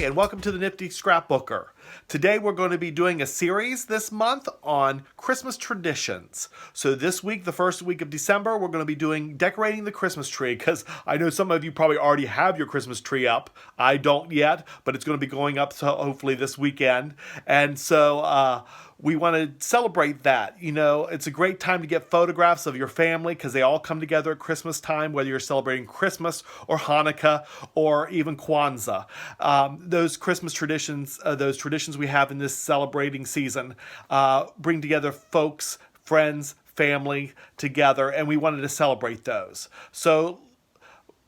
And welcome to the Nifty Scrapbooker. Today we're going to be doing a series this month on Christmas traditions. So this week, the first week of December, we're going to be doing decorating the Christmas tree, because I know some of you probably already have your Christmas tree up. I don't yet, but it's going to be going up so hopefully this weekend. And so we want to celebrate that. You know, it's a great time to get photographs of your family because they all come together at Christmas time, whether you're celebrating Christmas or Hanukkah or even Kwanzaa. Those Christmas traditions, those traditions we have in this celebrating season, bring together folks, friends, family together, and we wanted to celebrate those. So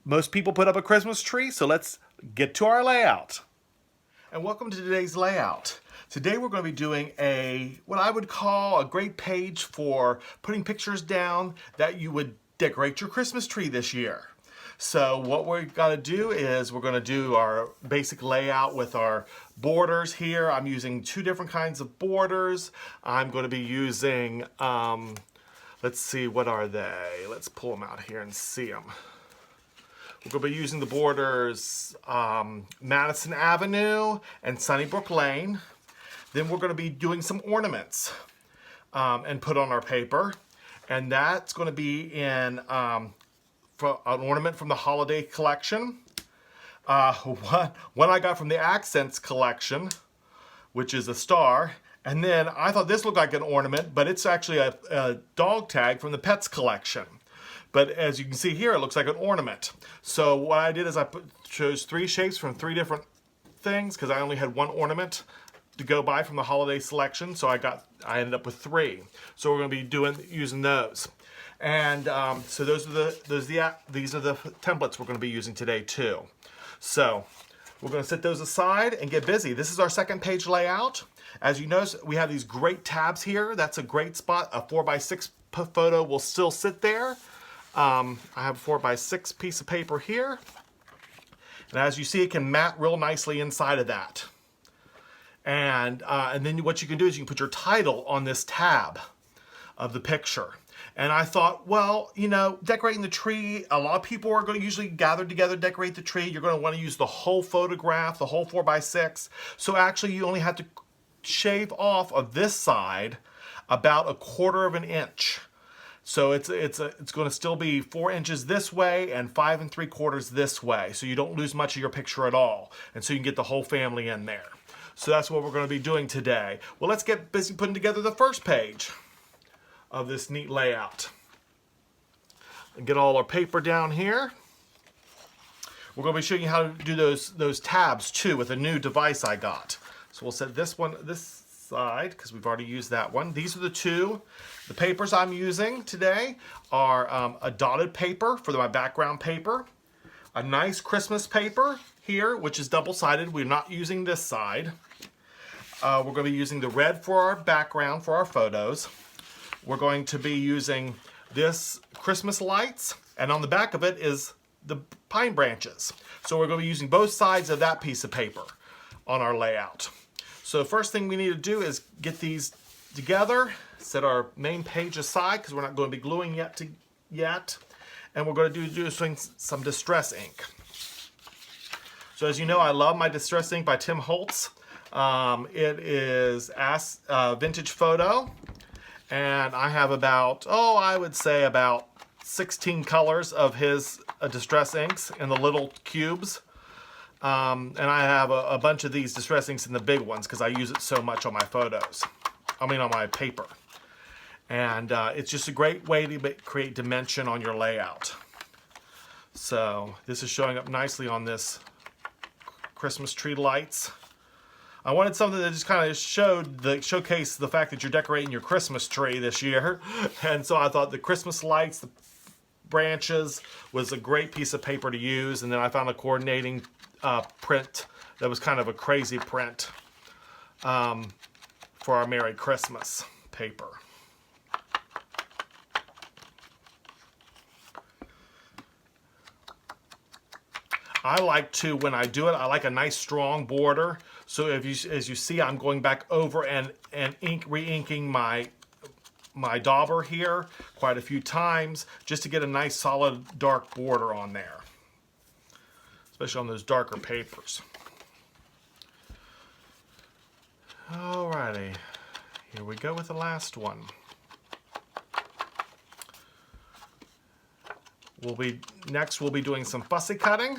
most people put up a Christmas tree, so let's get to our layout. And welcome to today's layout. Today we're going to be doing what I would call a great page for putting pictures down that you would decorate your Christmas tree this year. So what we've got to do is we're going to do our basic layout with our borders here. I'm using two different kinds of borders. I'm going to be using, let's see, what are they? Let's pull them out here and see them. We're going to be using the borders Madison Avenue and Sunnybrook Lane. Then we're going to be doing some ornaments and put on our paper. And that's going to be in an ornament from the holiday collection. One I got from the Accents collection, which is a star. And then I thought this looked like an ornament, but it's actually a dog tag from the Pets collection. But as you can see here, it looks like an ornament. So what I did is I chose three shapes from three different things because I only had one ornament to go by from the holiday selection, so I ended up with three. So we're going to be using those, and so these are the templates we're going to be using today too. So we're going to set those aside and get busy. This is our second page layout. As you notice, we have these great tabs here. That's a great spot. A 4x6 photo will still sit there. I have a 4x6 piece of paper here, and as you see, it can mat real nicely inside of that. And then what you can do is you can put your title on this tab of the picture. And I thought, well, you know, decorating the tree, a lot of people are going to usually gather together, decorate the tree. You're going to want to use the whole photograph, the whole 4x6. So actually you only have to shave off of this side about 1/4 inch. So it's going to still be 4 inches this way and 5 3/4 this way. So you don't lose much of your picture at all. And so you can get the whole family in there. So that's what we're going to be doing today. Well, let's get busy putting together the first page of this neat layout. And get all our paper down here. We're going to be showing you how to do those tabs too with a new device I got. So we'll set this side because we've already used that one. These are the two. The papers I'm using today are a dotted paper for my background paper, a nice Christmas paper here, which is double-sided. We're not using this side. We're going to be using the red for our background for our photos. We're going to be using this Christmas lights, and on the back of it is the pine branches. So we're going to be using both sides of that piece of paper on our layout. So the first thing we need to do is get these together, set our main page aside because we're not going to be gluing yet. And we're going to do some distress ink. So as you know, I love my Distress Ink by Tim Holtz. It is Vintage Photo, and I have I would say about 16 colors of his Distress Inks in the little cubes. And I have a bunch of these Distress Inks in the big ones because I use it so much on my photos. On my paper. And it's just a great way to create dimension on your layout. So this is showing up nicely on this Christmas tree lights. I wanted something that just kind of showcased the fact that you're decorating your Christmas tree this year. And so I thought the Christmas lights, the branches, was a great piece of paper to use. And then I found a coordinating print that was kind of a crazy print for our Merry Christmas paper. I like to, when I do it, I like a nice strong border. So as you see, I'm going back over and re-inking my dauber here quite a few times just to get a nice solid dark border on there, especially on those darker papers. Alrighty, here we go with the last one. Next we'll be doing some fussy cutting,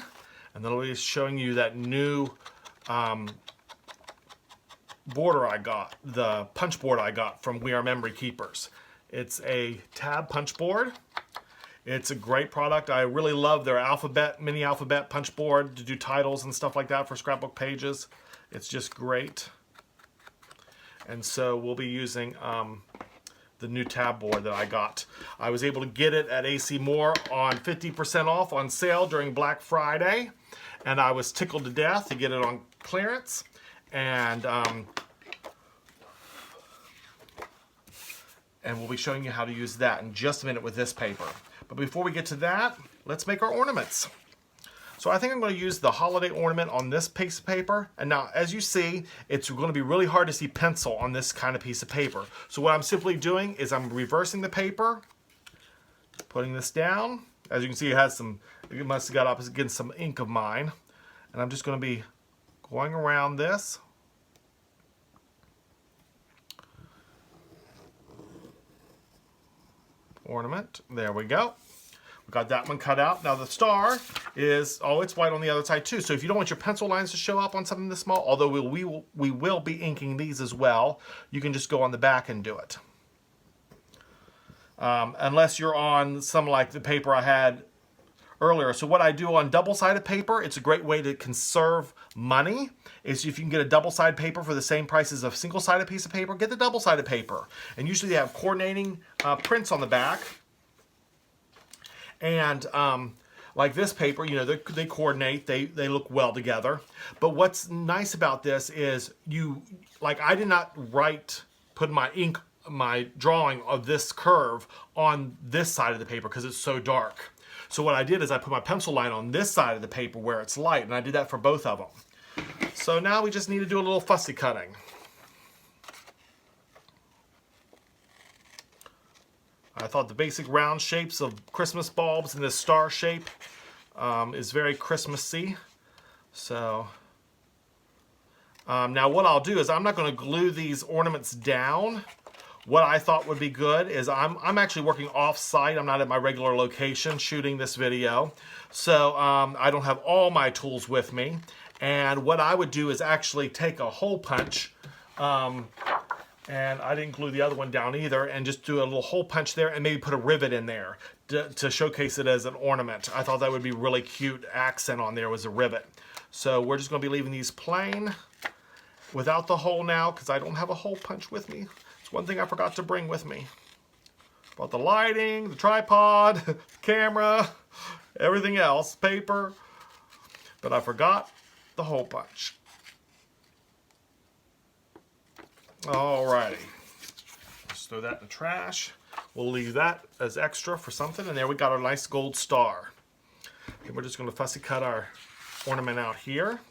and then I'll be showing you that new border I got, the punch board I got from We Are Memory Keepers. It's a tab punch board. It's a great product. I really love their mini alphabet punch board to do titles and stuff like that for scrapbook pages. It's just great. And so we'll be using the new tab board that I got. I was able to get it at AC Moore on 50% off on sale during Black Friday, and I was tickled to death to get it on clearance. And we'll be showing you how to use that in just a minute with this paper. But before we get to that, let's make our ornaments. So I think I'm going to use the holiday ornament on this piece of paper. And now, as you see, it's going to be really hard to see pencil on this kind of piece of paper. So what I'm simply doing is I'm reversing the paper, putting this down. As you can see, it must have got up against some ink of mine. And I'm just going to be going around this. Ornament. There we go. We got that one cut out. Now the star is, it's white on the other side too. So if you don't want your pencil lines to show up on something this small, although we will be inking these as well, you can just go on the back and do it. Unless you're on some like the paper I had earlier. So what I do on double-sided paper, it's a great way to conserve money, is if you can get a double-sided paper for the same price as a single-sided piece of paper, get the double-sided paper. And usually they have coordinating prints on the back. And like this paper, you know, they coordinate, they look well together. But what's nice about this is I did not put my drawing of this curve on this side of the paper because it's so dark. So what I did is I put my pencil line on this side of the paper where it's light, and I did that for both of them. So now we just need to do a little fussy cutting. I thought the basic round shapes of Christmas bulbs in this star shape is very Christmassy. So now what I'll do is I'm not going to glue these ornaments down. What I thought would be good is I'm actually working off-site. I'm not at my regular location shooting this video. So I don't have all my tools with me. And what I would do is actually take a hole punch, and I didn't glue the other one down either, and just do a little hole punch there and maybe put a rivet in there to showcase it as an ornament. I thought that would be really cute accent on there was a rivet. So we're just going to be leaving these plain without the hole now because I don't have a hole punch with me. It's one thing I forgot to bring with me. About the lighting, the tripod, the camera, everything else, paper, but I forgot the hole punch. Alrighty, just throw that in the trash. We'll leave that as extra for something, and there we got our nice gold star. Then we're just going to fussy cut our ornament out here.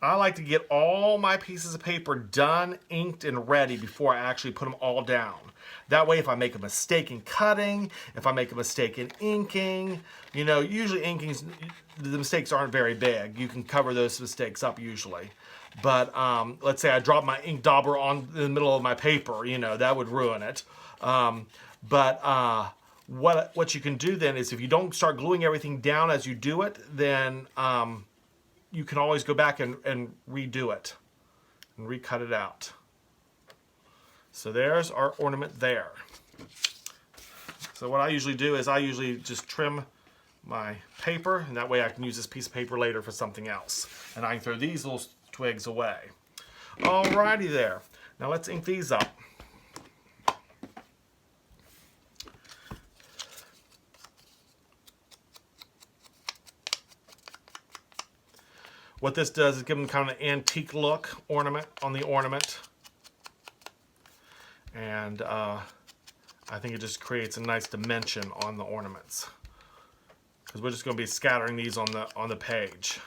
I like to get all my pieces of paper done, inked, and ready before I actually put them all down. That way, if I make a mistake in cutting, if I make a mistake in inking, you know, usually inking, the mistakes aren't very big. You can cover those mistakes up usually. But let's say I drop my ink dauber in the middle of my paper, you know, that would ruin it. What you can do then is if you don't start gluing everything down as you do it, then you can always go back and redo it and recut it out. So there's our ornament there. So what I usually do is I usually just trim my paper, and that way I can use this piece of paper later for something else. And I can throw these little twigs away. Alrighty there. Now let's ink these up. What this does is give them kind of an antique look ornament on the ornament. And I think it just creates a nice dimension on the ornaments. Because we're just going to be scattering these on the page.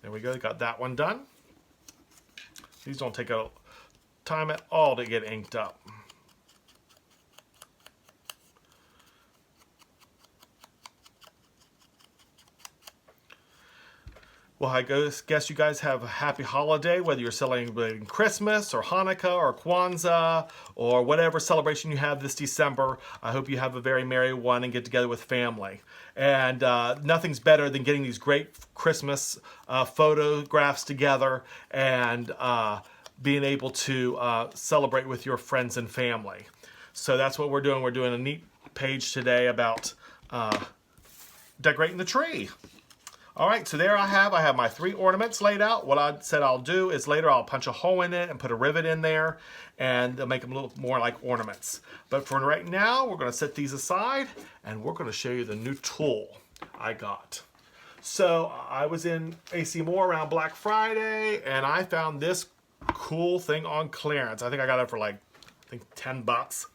There we go, got that one done. These don't take a time at all to get inked up. Well, I guess you guys have a happy holiday, whether you're celebrating Christmas or Hanukkah or Kwanzaa or whatever celebration you have this December. I hope you have a very merry one and get together with family. And nothing's better than getting these great Christmas photographs together and being able to celebrate with your friends and family. So that's what we're doing. We're doing a neat page today about decorating the tree. All right, so there I have my 3 ornaments laid out. What I said I'll do is later I'll punch a hole in it and put a rivet in there, and they'll make them look more like ornaments. But for right now, we're gonna set these aside, and we're gonna show you the new tool I got. So I was in AC Moore around Black Friday, and I found this cool thing on clearance. I think I got it for like, I think 10 bucks,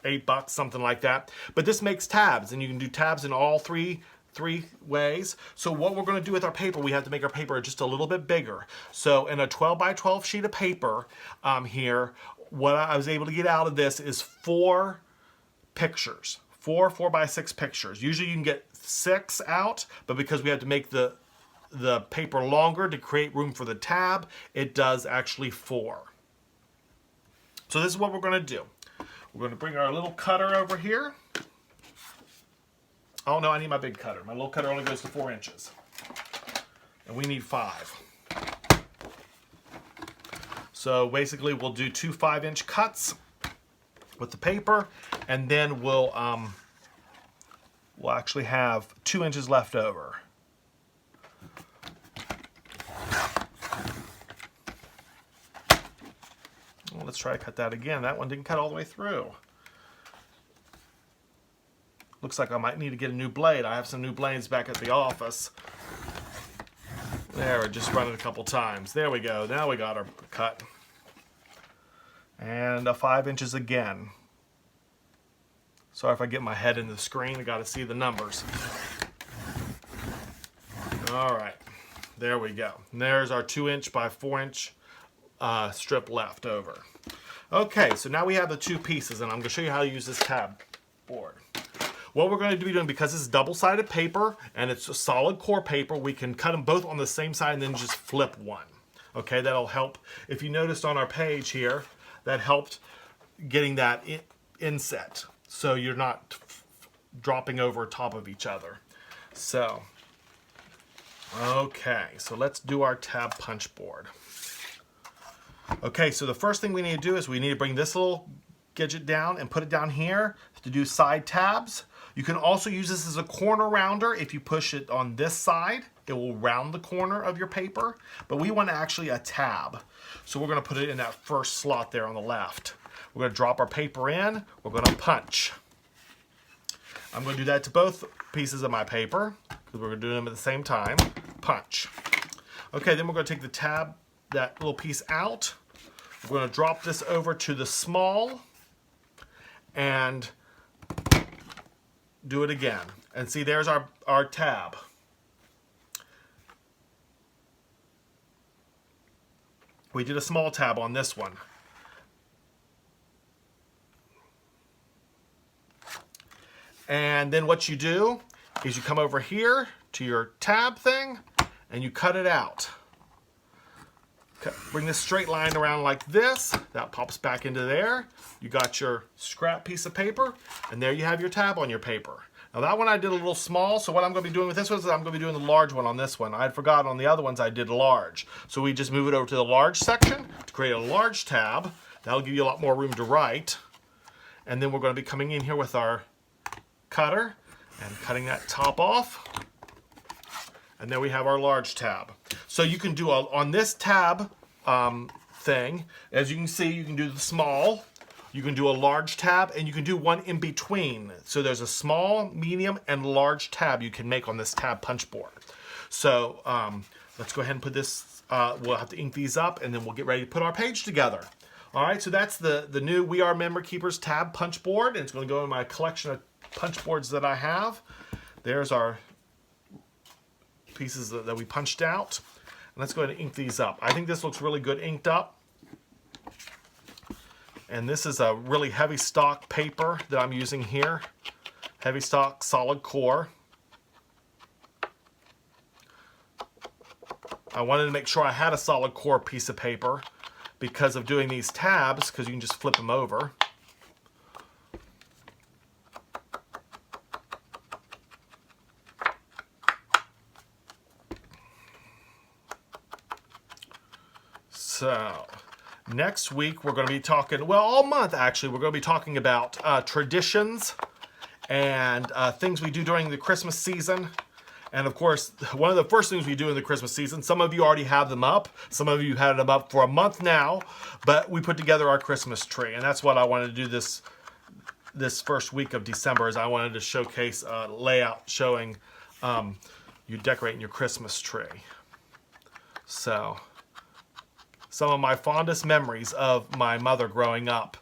8 bucks, something like that. But this makes tabs, and you can do tabs in all three ways. So what we're going to do with our paper, we have to make our paper just a little bit bigger. So in a 12 by 12 sheet of paper here, what I was able to get out of this is 4 pictures. 4 by 6 pictures. Usually you can get 6 out, but because we have to make the paper longer to create room for the tab, it does actually 4. So this is what we're going to do. We're going to bring our little cutter over here. Oh no, I need my big cutter. My little cutter only goes to 4 inches. And we need 5. So basically we'll do 2 5-inch cuts with the paper, and then we'll actually have 2 inches left over. Well, let's try to cut that again. That one didn't cut all the way through. Looks like I might need to get a new blade. I have some new blades back at the office. There, just run it a couple times. There we go. Now we got our cut. And 5 inches again. Sorry if I get my head in the screen. I got to see the numbers. All right. There we go. And there's our 2-inch by 4-inch strip left over. Okay, so now we have the 2 pieces, and I'm going to show you how to use this tab board. What we're going to be doing, because it's double-sided paper and it's a solid core paper, we can cut them both on the same side and then just flip one. Okay, that'll help. If you noticed on our page here, that helped getting that inset, so you're not dropping over top of each other. So, okay, so let's do our tab punch board. Okay, so the first thing we need to do is we need to bring this little gadget down and put it down here to do side tabs. You can also use this as a corner rounder. If you push it on this side, it will round the corner of your paper, but we want actually a tab. So we're going to put it in that first slot there on the left. We're going to drop our paper in, we're going to punch. I'm going to do that to both pieces of my paper, because we're going to do them at the same time. Punch. Okay, then we're going to take the tab, that little piece out. We're going to drop this over to the small, and do it again. And see, there's our tab. We did a small tab on this one. And then what you do is you come over here to your tab thing and you cut it out. Bring this straight line around like this. That pops back into there. You got your scrap piece of paper, and there you have your tab on your paper. Now that one I did a little small, so what I'm going to be doing with this one is I'm going to be doing the large one on this one. I had forgotten on the other ones I did large. So we just move it over to the large section to create a large tab. That'll give you a lot more room to write. And then we're going to be coming in here with our cutter and cutting that top off. And then we have our large tab. So you can do on this tab thing, as you can see, you can do the small, you can do a large tab, and you can do one in between. So there's a small, medium, and large tab you can make on this tab punch board. So let's go ahead and put this, we'll have to ink these up, and then we'll get ready to put our page together. All right, so that's the new We Are Member Keepers tab punch board, and it's going to go in my collection of punch boards that I have. There's our pieces that we punched out. And let's go ahead and ink these up. I think this looks really good inked up. And this is a really heavy stock paper that I'm using here. Heavy stock, solid core. I wanted to make sure I had a solid core piece of paper because of doing these tabs, because you can just flip them over. So next week we're going to be talking, well, all month actually, we're going to be talking about traditions and things we do during the Christmas season. And of course, one of the first things we do in the Christmas season, some of you already have them up, some of you had them up for a month now, but we put together our Christmas tree. And that's what I wanted to do this first week of December, is I wanted to showcase a layout showing you decorating your Christmas tree. So some of my fondest memories of my mother growing up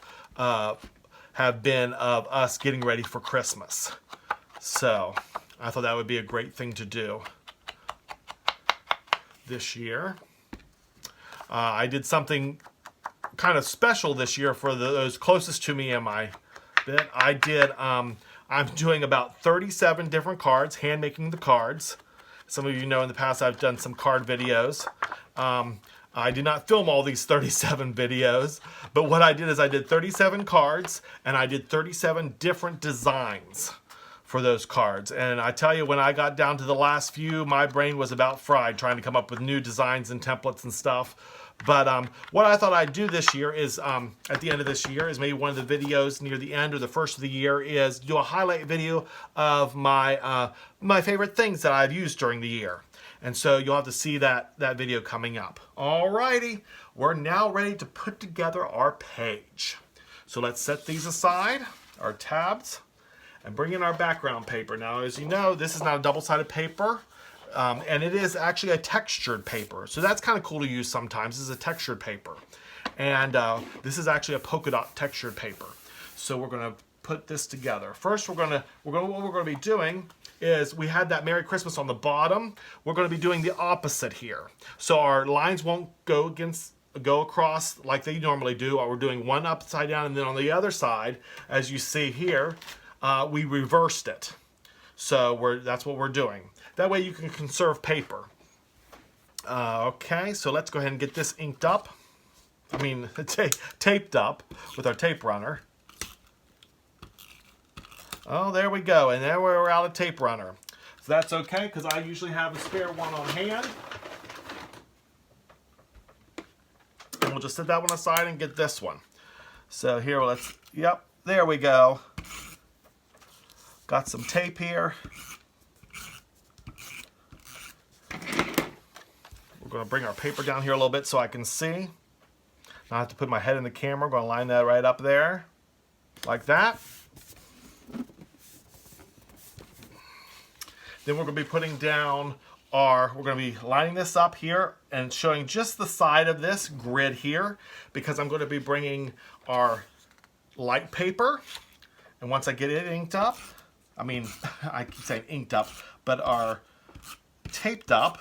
have been of us getting ready for Christmas. So I thought that would be a great thing to do this year. I did something kind of special this year for those closest to me in my bit. I'm doing about 37 different cards, hand making the cards. Some of you know in the past I've done some card videos. I did not film all these 37 videos, but what I did is I did 37 cards and I did 37 different designs for those cards. And I tell you, when I got down to the last few, my brain was about fried trying to come up with new designs and templates and stuff. But what I thought I'd do this year is, at the end of this year, is maybe one of the videos near the end or the first of the year is do a highlight video of my my favorite things that I've used during the year. And so you'll have to see that video coming up. Alrighty, we're now ready to put together our page. So let's set these aside, our tabs, and bring in our background paper. Now, as you know, this is not a double-sided paper, and it is actually a textured paper. So that's kind of cool to use sometimes. This is a textured paper. And this is actually a polka dot textured paper. So we're gonna put this together. First, what we're gonna be doing is, we had that Merry Christmas on the bottom. We're going to be doing the opposite here. So our lines won't go across like they normally do. We're doing one upside down, and then on the other side, as you see here, we reversed it. So that's what we're doing. That way you can conserve paper. Okay, so let's go ahead and get this inked up. I mean, taped up with our tape runner. Oh, there we go, and there we're out of tape runner. So that's okay, because I usually have a spare one on hand. And we'll just set that one aside and get this one. So here, yep, there we go. Got some tape here. We're going to bring our paper down here a little bit so I can see. Now I have to put my head in the camera. I'm going to line that right up there, like that. Then we're going to be putting down we're going to be lining this up here and showing just the side of this grid here, because I'm going to be bringing our light paper. And once I get it inked up, I mean, I keep saying inked up, but our taped up,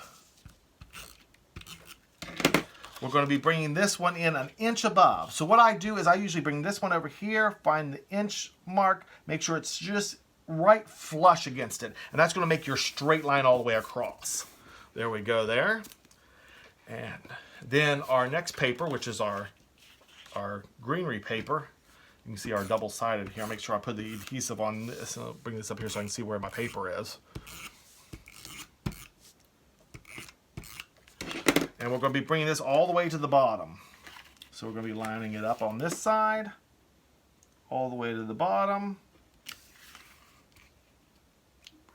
we're going to be bringing this one in an inch above. So what I do is I usually bring this one over here, find the inch mark, make sure it's just right flush against it, and that's going to make your straight line all the way across. There we go there. And then our next paper, which is our greenery paper, you can see our double-sided here. I'll make sure I put the adhesive on this, and I'll bring this up here so I can see where my paper is. And we're going to be bringing this all the way to the bottom. So we're going to be lining it up on this side, all the way to the bottom.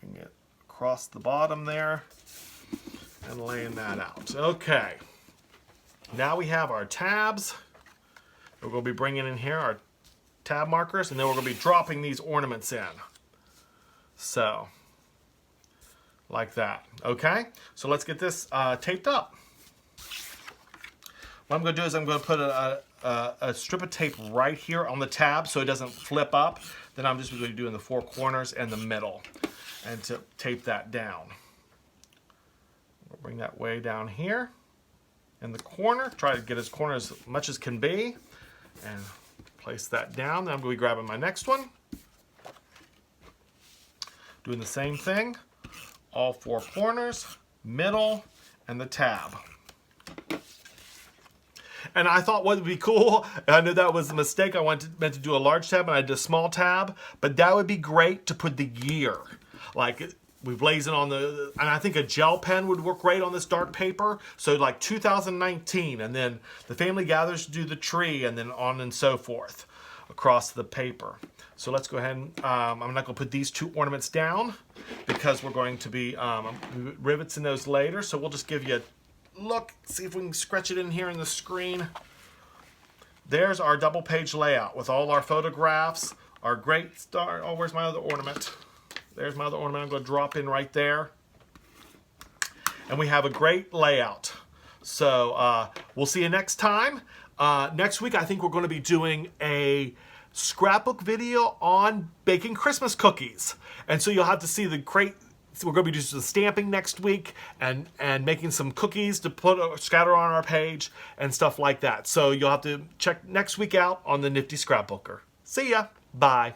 Bring it across the bottom there and laying that out. Okay, now we have our tabs. We're going to be bringing in here our tab markers, and then we're going to be dropping these ornaments in. So, like that. Okay, so let's get this taped up. What I'm going to do is I'm going to put a strip of tape right here on the tab so it doesn't flip up. Then I'm just going to be doing the four corners and the middle, and to tape that down. We'll bring that way down here in the corner. Try to get as corner as much as can be, and place that down. Then I'm going to be grabbing my next one. Doing the same thing. All four corners, middle, and the tab. And I thought what would be cool, I knew that was a mistake, I meant to do a large tab and I did a small tab, but that would be great to put the year. Like, we blaze it on the, and I think a gel pen would work great on this dark paper. So like 2019, and then the family gathers to do the tree, and then on and so forth across the paper. So let's go ahead and, I'm not going to put these two ornaments down because we're going to be rivets in those later. So we'll just give you a look, see if we can scratch it in here in the screen. There's our double page layout with all our photographs, our great star. Oh, where's my other ornament? There's my other ornament. I'm going to drop in right there. And we have a great layout. So we'll see you next time. Next week, I think we're going to be doing a scrapbook video on baking Christmas cookies. And so you'll have to see the great. So we're going to be doing some stamping next week and making some cookies to put scatter on our page and stuff like that. So you'll have to check next week out on the Nifty Scrapbooker. See ya. Bye.